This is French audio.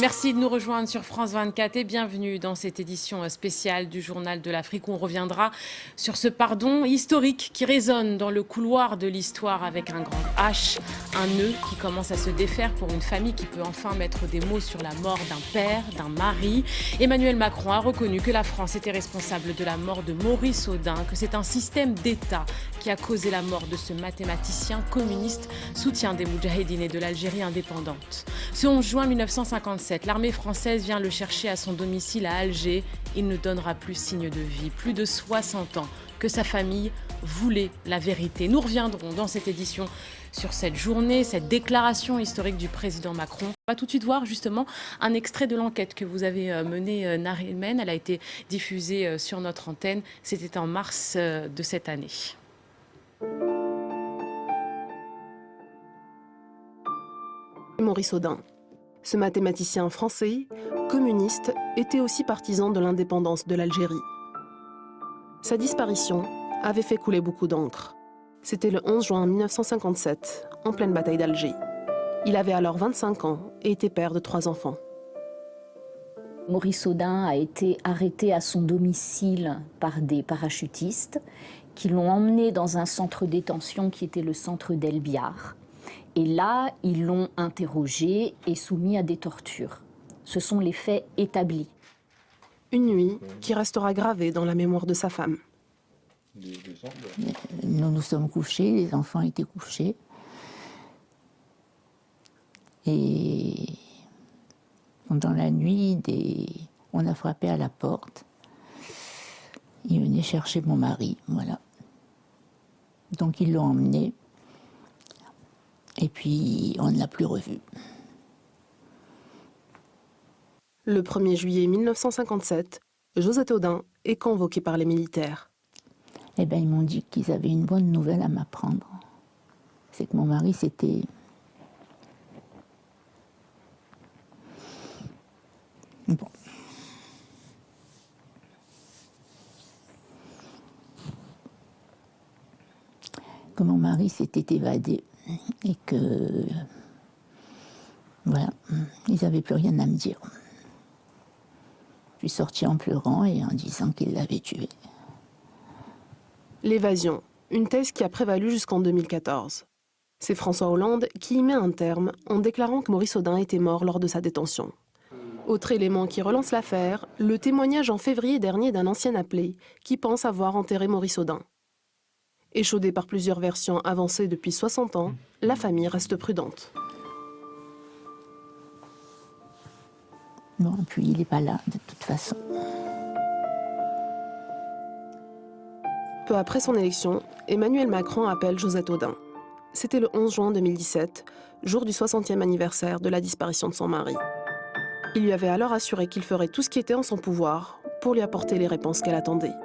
Merci de nous rejoindre sur France 24 et bienvenue dans cette édition spéciale du Journal de l'Afrique où on reviendra sur ce pardon historique qui résonne dans le couloir de l'histoire avec un grand H, un nœud qui commence à se défaire pour une famille qui peut enfin mettre des mots sur la mort d'un père, d'un mari. Emmanuel Macron a reconnu que la France était responsable de la mort de Maurice Audin, que c'est un système d'État qui a causé la mort de ce mathématicien communiste, soutien des Moudjahidines et de l'Algérie indépendante. Ce 11 juin 1957, l'armée française vient le chercher à son domicile à Alger. Il ne donnera plus signe de vie. Plus de 60 ans que sa famille voulait la vérité. Nous reviendrons dans cette édition sur cette journée, cette déclaration historique du président Macron. On va tout de suite voir justement un extrait de l'enquête que vous avez menée, Narimen. Elle a été diffusée sur notre antenne. C'était en mars de cette année. Maurice Audin. Ce mathématicien français, communiste, était aussi partisan de l'indépendance de l'Algérie. Sa disparition avait fait couler beaucoup d'encre. C'était le 11 juin 1957, en pleine bataille d'Alger. Il avait alors 25 ans et était père de 3 enfants. Maurice Audin a été arrêté à son domicile par des parachutistes qui l'ont emmené dans un centre de détention qui était le centre d'El Biar. Et là, ils l'ont interrogé et soumis à des tortures. Ce sont les faits établis. Une nuit qui restera gravée dans la mémoire de sa femme. Nous nous sommes couchés, les enfants étaient couchés. Et pendant la nuit, on a frappé à la porte. Ils venaient chercher mon mari, voilà. Donc ils l'ont emmené. Et puis, on ne l'a plus revu. Le 1er juillet 1957, Josette Audin est convoquée par les militaires. Eh bien, ils m'ont dit qu'ils avaient une bonne nouvelle à m'apprendre. C'est que mon mari, c'était... Bon. Que mon mari s'était évadé. Et que, voilà, ils n'avaient plus rien à me dire. Je suis sortie en pleurant et en disant qu'ils l'avaient tué. L'évasion, une thèse qui a prévalu jusqu'en 2014. C'est François Hollande qui y met un terme en déclarant que Maurice Audin était mort lors de sa détention. Autre élément qui relance l'affaire, le témoignage en février dernier d'un ancien appelé qui pense avoir enterré Maurice Audin. Échaudée par plusieurs versions avancées depuis 60 ans, la famille reste prudente. Bon, puis il n'est pas là, de toute façon. Peu après son élection, Emmanuel Macron appelle Josette Audin. C'était le 11 juin 2017, jour du 60e anniversaire de la disparition de son mari. Il lui avait alors assuré qu'il ferait tout ce qui était en son pouvoir pour lui apporter les réponses qu'elle attendait.